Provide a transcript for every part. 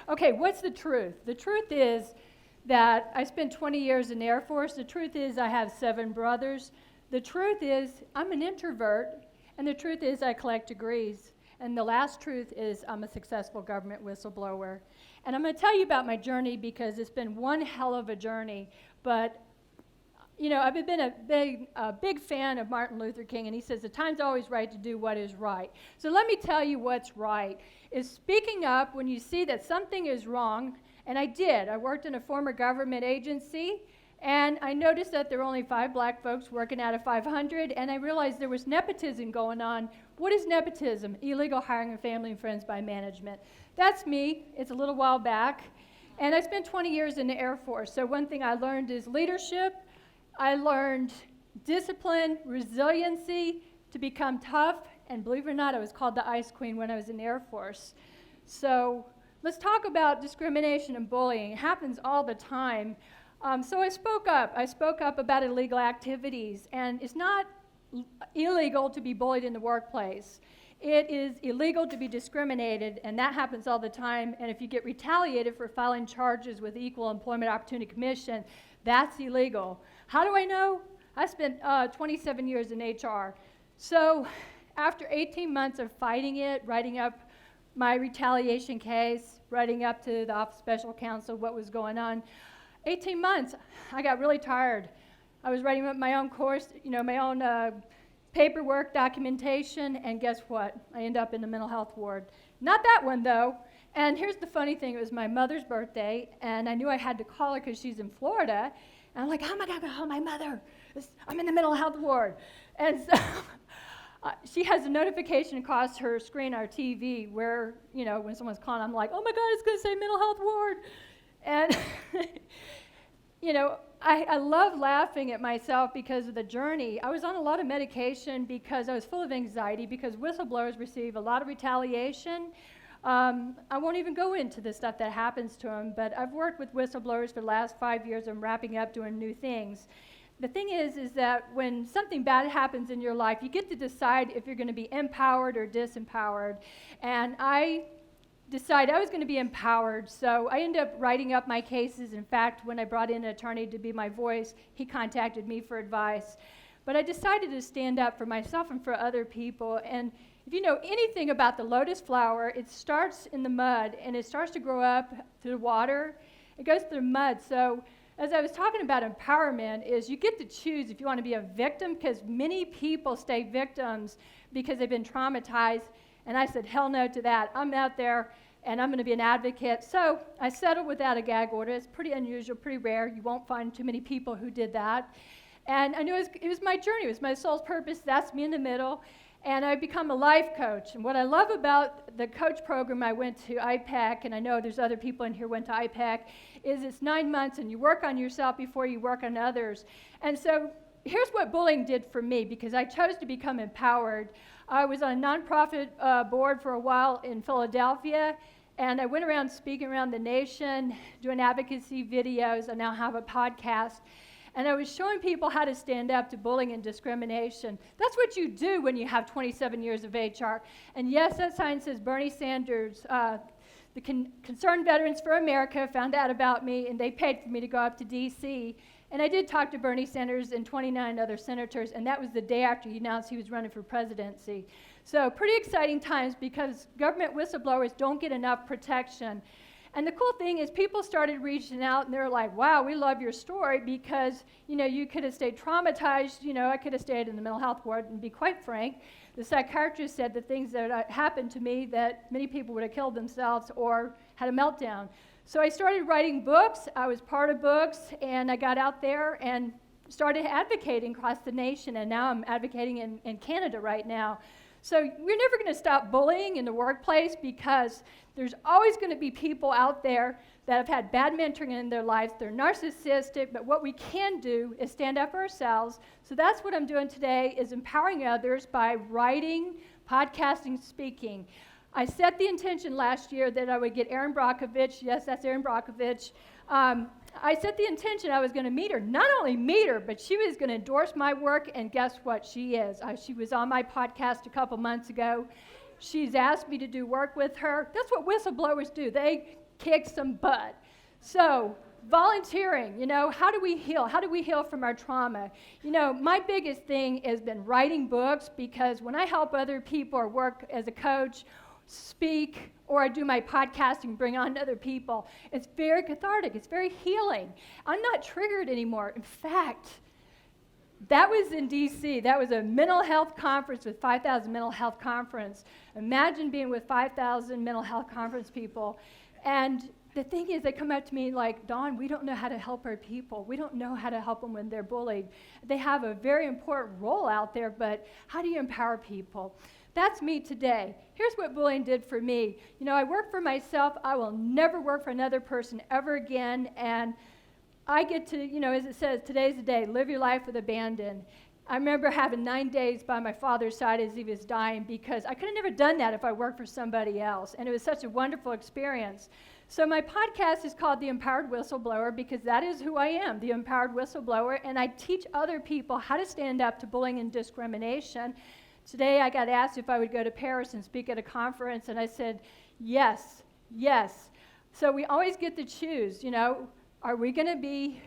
Okay, what's the truth? The truth is that I spent 20 years in the Air Force. The truth is I have 7 brothers. The truth is I'm an introvert. And the truth is I collect degrees. And the last truth is I'm a successful government whistleblower. And I'm going to tell you about my journey because it's been one hell of a journey. But, you know, I've been a big fan of Martin Luther King, and he says the time's always right to do what is right. So let me tell you what's right, is speaking up when you see that something is wrong. And I did. I worked in a former government agency, and I noticed that there were only 5 black folks working out of 500, and I realized there was nepotism going on. What is nepotism? Illegal hiring of family and friends by management. That's me. It's a little while back. And I spent 20 years in the Air Force. So one thing I learned is leadership. I learned discipline, resiliency, to become tough. And believe it or not, I was called the Ice Queen when I was in the Air Force. So let's talk about discrimination and bullying. It happens all the time. So I spoke up. I spoke up about illegal activities. And it's not illegal to be bullied in the workplace. It is illegal to be discriminated, and that happens all the time. And if you get retaliated for filing charges with the Equal Employment Opportunity Commission, that's illegal. How do I know? I spent 27 years in HR. So after 18 months of fighting it, writing up my retaliation case, writing up to the Office of Special Counsel what was going on, 18 months, I got really tired. I was writing up my own course, my own paperwork, documentation, and guess what? I ended up in the mental health ward. Not that one, though. And here's the funny thing. It was my mother's birthday, and I knew I had to call her because she's in Florida. And I'm like, how am I going to go home? My mother, I'm in the mental health ward. And so she has a notification across her screen, our TV, where, when someone's calling, I'm like, oh, my God, it's going to say mental health ward. And, I love laughing at myself because of the journey. I was on a lot of medication because I was full of anxiety because whistleblowers receive a lot of retaliation. I won't even go into the stuff that happens to them, but I've worked with whistleblowers for the last 5 years. I'm wrapping up doing new things. The thing is that when something bad happens in your life, you get to decide if you're going to be empowered or disempowered. And I decided I was going to be empowered, so I ended up writing up my cases. In fact, when I brought in an attorney to be my voice, he contacted me for advice. But I decided to stand up for myself and for other people. And if you know anything about the lotus flower, it starts in the mud, and it starts to grow up through the water. It goes through mud. So as I was talking about empowerment, is you get to choose if you want to be a victim, because many people stay victims because they've been traumatized. And I said, hell no to that. I'm out there, and I'm going to be an advocate. So I settled without a gag order. It's pretty unusual, pretty rare. You won't find too many people who did that. And I knew it was my journey. It was my soul's purpose. That's me in the middle. And I've become a life coach. And what I love about the coach program, I went to IPEC, and I know there's other people in here who went to IPEC, is it's 9 months, and you work on yourself before you work on others. And so here's what bullying did for me, because I chose to become empowered. I was on a nonprofit board for a while in Philadelphia, and I went around speaking around the nation, doing advocacy videos. I now have a podcast. And I was showing people how to stand up to bullying and discrimination. That's what you do when you have 27 years of HR. And yes, that sign says Bernie Sanders. The Concerned Veterans for America found out about me, and they paid for me to go up to D.C., and I did talk to Bernie Sanders and 29 other senators, and that was the day after he announced he was running for presidency. So pretty exciting times, because government whistleblowers don't get enough protection. And the cool thing is people started reaching out, and they're like, wow, we love your story, because you could have stayed traumatized. I could have stayed in the mental health ward. And to be quite frank, the psychiatrist said the things that happened to me, that many people would have killed themselves or had a meltdown. So I started writing books. I was part of books, and I got out there and started advocating across the nation, and now I'm advocating in Canada right now. So we're never going to stop bullying in the workplace, because there's always going to be people out there that have had bad mentoring in their lives. They're narcissistic, but what we can do is stand up for ourselves. So that's what I'm doing today, is empowering others by writing, podcasting, speaking. I set the intention last year that I would get Erin Brockovich. Yes, that's Erin Brockovich. I set the intention I was going to meet her. Not only meet her, but she was going to endorse my work, and guess what? She is. She was on my podcast a couple months ago. She's asked me to do work with her. That's what whistleblowers do. They kick some butt. So, volunteering, how do we heal? How do we heal from our trauma? My biggest thing has been writing books, because when I help other people or work as a coach, speak, or I do my podcasting, bring on other people, it's very cathartic. It's very healing. I'm not triggered anymore. In fact, that was in D.C. That was a mental health conference with 5,000 mental health conference. Imagine being with 5,000 mental health conference people. And the thing is, they come up to me like, Dawn, we don't know how to help our people. We don't know how to help them when they're bullied. They have a very important role out there, but how do you empower people? That's me today. Here's what bullying did for me. I work for myself. I will never work for another person ever again. And I get to, as it says, today's the day, live your life with abandon. I remember having 9 days by my father's side as he was dying, because I could have never done that if I worked for somebody else. And it was such a wonderful experience. So my podcast is called The Empowered Whistleblower, because that is who I am, the empowered whistleblower, and I teach other people how to stand up to bullying and discrimination. Today I got asked if I would go to Paris and speak at a conference, and I said, yes. So we always get to choose, are we going to be,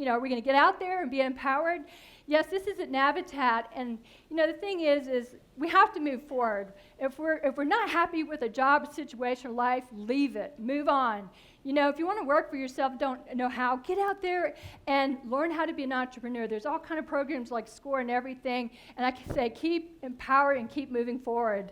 are we going to get out there and be empowered? Yes, this is at Navitat, and the thing is we have to move forward. If we're not happy with a job, situation, or life, leave it, move on. If you want to work for yourself, don't know how, get out there and learn how to be an entrepreneur. There's all kind of programs like SCORE and everything, and I can say keep empowered and keep moving forward.